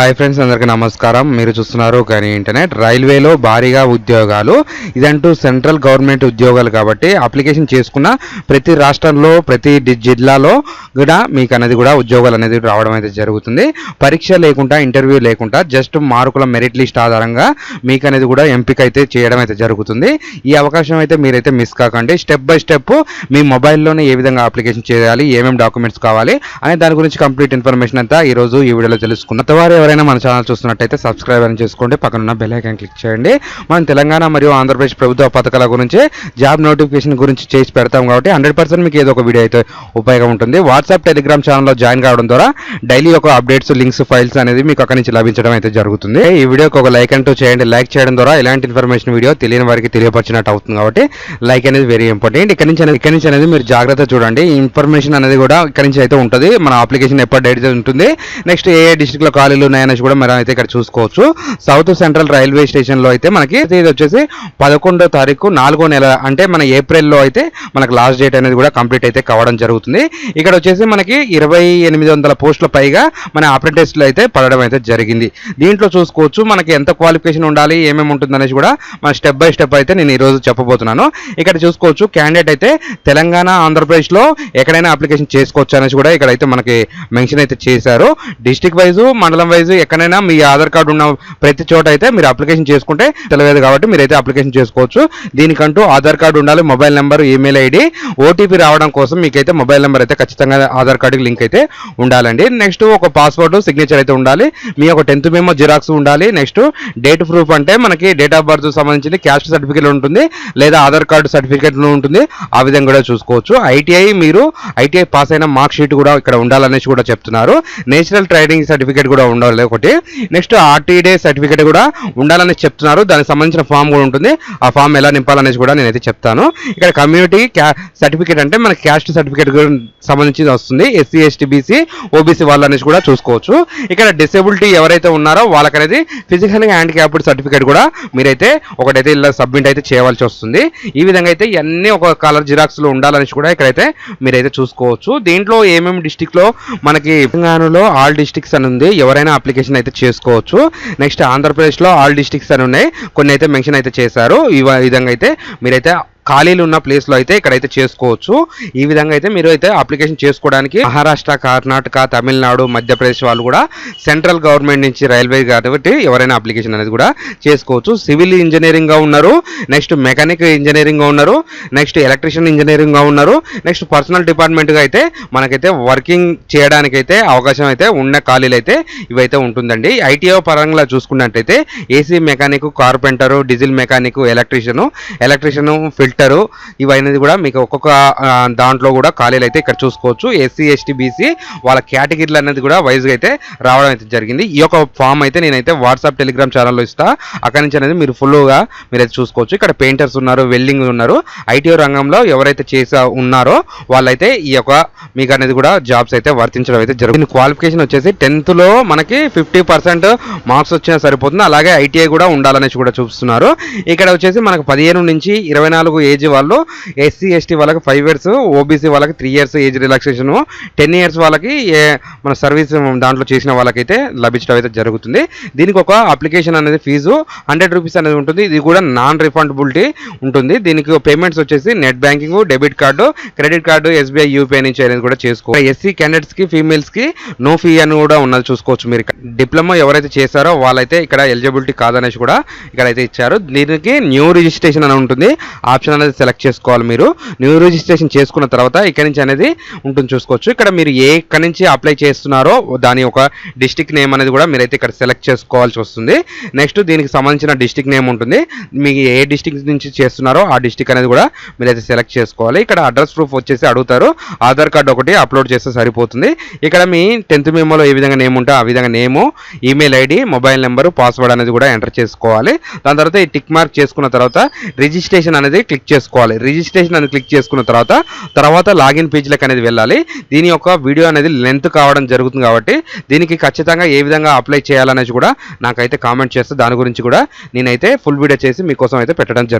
Hi friends, అందరికీ నమస్కారం. మీరు చూస్తున్నారు కానీ ఇంటర్నెట్. రైల్వేలో భారీగా ఉద్యోగాలు, ఇదంటూ సెంట్రల్ గవర్నమెంట్ ఉద్యోగాలు కాబట్టి అప్లికేషన్ చేసుకున్న ప్రతి రాష్ట్రంలో ప్రతి జిల్లాలో కూడా మీకు అనేది కూడా ఉద్యోగాలు అనేది రావడం అయితే జరుగుతుంది. పరీక్ష లేకుండా, ఇంటర్వ్యూ లేకుండా జస్ట్ మార్కుల మెరిట్ లిస్ట్ ఆధారంగా మీకు అనేది కూడా ఎంపిక అయితే చేయడం అయితే జరుగుతుంది. ఈ అవకాశం అయితే మీరైతే మిస్ కాకండి. స్టెప్ బై స్టెప్ మీ మొబైల్లోనే ఏ విధంగా అప్లికేషన్ చేయాలి, ఏమేమి డాక్యుమెంట్స్ కావాలి అనే దాని గురించి కంప్లీట్ ఇన్ఫర్మేషన్ అంతా ఈరోజు ఈ వీడియోలో తెలుసుకున్న ఎవరైనా మన ఛానల్ చూస్తున్నట్టయితే సబ్స్క్రైబ్ అని చేసుకోండి, పక్కన బెల్ ఐకాన్ క్లిక్ చేయండి. మనం తెలంగాణ మరియు ఆంధ్రప్రదేశ్ ప్రభుత్వ పథకాల గురించి, జాబ్ నోటిఫికేషన్ గురించి చేసి పెడతాం కాబట్టి 100% మీకు ఏదో ఒక వీడియో అయితే ఉపయోగం ఉంటుంది. వాట్సాప్, టెలిగ్రామ్ ఛానల్లో జాయిన్ కావడం ద్వారా డైలీ ఒక అప్డేట్స్, లింక్స్, ఫైల్స్ అనేది మీకు అక్కడి నుంచి లభించడం అయితే జరుగుతుంది. ఈ వీడియోకి ఒక లైక్ అంటూ చేయండి. లైక్ చేయడం ద్వారా ఇలాంటి ఇన్ఫర్మేషన్ వీడియో తెలియని వారికి తెలియపరిచినట్టు అవుతుంది కాబట్టి లైక్ అనేది వెరీ ఇంపార్టెంట్. ఇక్కడ నుంచి అనేది మీరు జాగ్రత్త చూడండి. ఈ ఇన్ఫర్మేషన్ అనేది కూడా ఇక్కడ నుంచి అయితే ఉంటుంది. మన అప్లికేషన్ ఎప్పుడు డేట్ ఉంటుంది, నెక్స్ట్ ఏ డిస్ట్రిక్ట్లో ఖాళీలు ఉన్నాయనేసి కూడా మనం అయితే ఇక్కడ చూసుకోవచ్చు. సౌత్ సెంట్రల్ రైల్వే స్టేషన్ లో అయితే మనకి ఇది వచ్చేసి 11వ తారీఖు 4వ నెల, అంటే మన ఏప్రిల్లో అయితే మనకి లాస్ట్ డేట్ అనేది కూడా కంప్లీట్ అయితే కావడం జరుగుతుంది. ఇక్కడ వచ్చేసి మనకి 2800 పోస్టుల పైగా మన అప్రెంటిస్లు అయితే పడడం అయితే జరిగింది. దీంట్లో చూసుకోవచ్చు మనకి ఎంత క్వాలిఫికేషన్ ఉండాలి, ఏమేమి ఉంటుంది అనేసి కూడా మన స్టెప్ బై స్టెప్ అయితే నేను ఈరోజు చెప్పబోతున్నాను. ఇక్కడ చూసుకోవచ్చు క్యాండిడేట్ అయితే తెలంగాణ, ఆంధ్రప్రదేశ్ లో ఎక్కడైనా అప్లికేషన్ చేసుకోవచ్చు అనేసి కూడా ఇక్కడ అయితే మనకి మెన్షన్ అయితే చేశారు. డిస్ట్రిక్ట్ వైజ్, మండలం వైజ్ ఎక్కడైనా మీ ఆధార్ కార్డు ఉన్న ప్రతి చోట అయితే మీరు అప్లికేషన్ చేసుకుంటే తెలియదు కాబట్టి మీరైతే అప్లికేషన్ చేసుకోవచ్చు. దీనికంటూ ఆధార్ కార్డు ఉండాలి, mobile number, email ID, OTP రావడం కోసం మీకైతే మొబైల్ నెంబర్ అయితే ఖచ్చితంగా ఆధార్ కార్డుకి లింక్ అయితే ఉండాలండి. నెక్స్ట్ ఒక పాస్పోర్ట్, సిగ్నేచర్ అయితే ఉండాలి. మీ యొక్క 10th మెమో జిరాక్స్ ఉండాలి. నెక్స్ట్ డేట్ ప్రూఫ్ అంటే మనకి డేట్ ఆఫ్ బర్త్ సంబంధించి క్యాస్ట్ సర్టిఫికేట్ ఉంటుంది, లేదా ఆధార్ కార్డు సర్టిఫికేట్ ఉంటుంది. ఆ విధంగా కూడా చూసుకోవచ్చు. మీరు ఐటీఐ పాస్ అయిన మార్క్ షీట్ కూడా ఇక్కడ ఉండాలనేసి కూడా చెప్తున్నారు. నేషనల్ ట్రైనింగ్ సర్టిఫికేట్ కూడా ఉండాలి ఒకటి. నెక్స్ట్ ఆర్టీడే సర్టిఫికేట్ కూడా ఉండాలని చెప్తున్నారు. దానికి సంబంధించిన ఫామ్ కూడా ఉంటుంది. ఆ ఫామ్ ఎలా నింపాలనేసి కూడా నేనైతే చెప్తాను. ఇక్కడ కమ్యూనిటీ సర్టిఫికేట్ అంటే మన క్యాస్ట్ సర్టిఫికేట్ సంబంధించి వస్తుంది. ఎస్సీ, ఎస్టీ, బీసీ, ఓబీసీ వాళ్ళు అనేసి కూడా చూసుకోవచ్చు. ఇక్కడ డిసేబిలిటీ ఎవరైతే ఉన్నారో వాళ్ళకనేది ఫిజికల్ హ్యాండిక్యాప్డ్ సర్టిఫికేట్ కూడా మీరైతే ఒకటైతే ఇలా సబ్మిట్ అయితే చేయవలసి వస్తుంది. ఈ విధంగా అయితే ఇవన్నీ ఒక కలర్ జిరాక్స్ లో ఉండాలనేసి కూడా ఇక్కడైతే మీరైతే చూసుకోవచ్చు. దీంట్లో ఏమేమి డిస్టిక్ లో మనకి తెలంగాణలో ఆల్ డిస్ట్రిక్ట్స్ అని ఉంది, ఎవరైనా అప్లికేషన్ అయితే చేసుకోవచ్చు. నెక్స్ట్ ఆంధ్రప్రదేశ్ లో ఆల్ డిస్ట్రిక్ట్స్ అని ఉన్నాయి, కొన్ని అయితే మెన్షన్ అయితే చేశారు. ఈ విధంగా అయితే మీరైతే ఖాళీలు ఉన్న ప్లేస్లో అయితే ఇక్కడైతే చేసుకోవచ్చు. ఈ విధంగా అయితే మీరు అయితే అప్లికేషన్ చేసుకోవడానికి మహారాష్ట్ర, కర్ణాటక, తమిళనాడు, మధ్యప్రదేశ్ వాళ్ళు కూడా సెంట్రల్ గవర్నమెంట్ నుంచి రైల్వే కాబట్టి ఎవరైనా అప్లికేషన్ అనేది కూడా చేసుకోవచ్చు. సివిల్ ఇంజనీరింగ్ గా ఉన్నారు, నెక్స్ట్ మెకానిక్ ఇంజనీరింగ్ గా ఉన్నారు, నెక్స్ట్ ఎలక్ట్రీషియన్ ఇంజనీరింగ్ గా ఉన్నారు, నెక్స్ట్ పర్సనల్ డిపార్ట్మెంట్ గా అయితే మనకైతే వర్కింగ్ చేయడానికి అయితే అవకాశం అయితే ఉన్న ఖాళీలు అయితే ఇవైతే ఉంటుందండి. ఐటీఓ పరంగా చూసుకున్నట్టయితే AC mechanic, carpenter, diesel mechanic, electrician, filter, ఇవన్నీ కూడా మీకు ఒక్కొక్క దాంట్లో కూడా ఖాళీలు అయితే ఇక్కడ చూసుకోవచ్చు. ఎస్సీ, ఎస్టీ, బీసీ వాళ్ళ కేటగిరీలు అనేది కూడా వైజ్గా అయితే రావడం అయితే జరిగింది. ఈ యొక్క ఫామ్ అయితే నేనైతే వాట్సాప్, టెలిగ్రామ్ ఛానల్లో ఇస్తా, అక్కడి నుంచి అనేది మీరు ఫుల్గా మీరైతే చూసుకోవచ్చు. ఇక్కడ పెయింటర్స్ ఉన్నారు, వెల్డింగ్ ఉన్నారు. ఐటీఓ రంగంలో ఎవరైతే ఉన్నారో వాళ్ళైతే ఈ యొక్క మీకు అనేది కూడా జాబ్స్ అయితే వర్తించడం అయితే జరుగుతుంది. క్వాలిఫికేషన్ వచ్చేసి 10th లో మనకి 50% మార్క్స్ వచ్చినా సరిపోతుంది. అలాగే ఐటీఐ కూడా ఉండాలనేసి కూడా చూపిస్తున్నారు. ఇక్కడ వచ్చేసి మనకు 15 నుంచి 24 ఏజ్ వాళ్ళు, ఎస్సీ, ఎస్టీ వాళ్ళకి 5 years, ఓబీసీ వాళ్ళకి 3 years ఏజ్ రిలాక్సేషన్, 10 years వాళ్ళకి మన సర్వీస్ దాంట్లో చేసిన వాళ్ళకైతే లభించడం అయితే జరుగుతుంది. దీనికి ఒక అప్లికేషన్ అనేది ఫీజు 100 రూపీస్ అనేది ఉంటుంది. ఇది కూడా నాన్ రిఫండబిలిటీ ఉంటుంది. దీనికి పేమెంట్స్ వచ్చేసి net banking, debit card, credit card, SBI, UPI నుంచి అనేది కూడా చేసుకోవచ్చు. ఎస్సీ క్యాండిడేట్స్ కి, ఫీమేల్స్ కి నో ఫీ అని కూడా ఉన్నది చూసుకోవచ్చు. మీరు డిప్లొమా ఎవరైతే చేశారో వాళ్ళైతే ఇక్కడ ఎలిజిబిలిటీ కాదనేసి కూడా ఇక్కడైతే ఇచ్చారు. దీనికి న్యూ రిజిస్ట్రేషన్ అని ఉంటుంది, ఆప్షన్ అనేది సెలెక్ట్ చేసుకోవాలి. మీరు న్యూ రిజిస్ట్రేషన్ చేసుకున్న తర్వాత ఇక్కడ నుంచి అనేది ఉంటుంది చూసుకోవచ్చు. ఇక్కడ మీరు ఎక్కడి నుంచి అప్లై చేస్తున్నారో దాని ఒక డిస్ట్రిక్ట్ నేమ్ అనేది కూడా మీరైతే ఇక్కడ సెలెక్ట్ చేసుకోవాల్సి వస్తుంది. నెక్స్ట్ దీనికి సంబంధించిన డిస్ట్రిక్ట్ నేమ్ ఉంటుంది. మీకు ఏ డిస్ట్రిక్ట్ నుంచి చేస్తున్నారో ఆ డిస్ట్రిక్ట్ అనేది కూడా మీరైతే సెలెక్ట్ చేసుకోవాలి. ఇక్కడ అడ్రస్ ప్రూఫ్ వచ్చేసి అడుగుతారు, ఆధార్ కార్డు ఒకటి అప్లోడ్ చేస్తే సరిపోతుంది. ఇక్కడ మీ 10th మెమోలో ఏ విధంగా నేమ్ ఉంటే ఆ విధంగా name, email ID, mobile number, password అనేది కూడా ఎంటర్ చేసుకోవాలి. దాని తర్వాత ఈ టిక్ మార్క్ చేసుకున్న తర్వాత రిజిస్ట్రేషన్ అనేది క్లిక్ చేసుకోవాలి. రిజిస్ట్రేషన్ అనేది క్లిక్ చేసుకున్న తర్వాత లాగిన్ పేజ్లకు అనేది వెళ్ళాలి. దీని యొక్క వీడియో అనేది లెంత్ కావడం జరుగుతుంది కాబట్టి దీనికి ఖచ్చితంగా ఏ విధంగా అప్లై చేయాలనేది కూడా నాకైతే కామెంట్ చేస్తే దాని గురించి కూడా నేనైతే ఫుల్ వీడియో చేసి మీకోసం అయితే పెట్టడం జరుగుతుంది.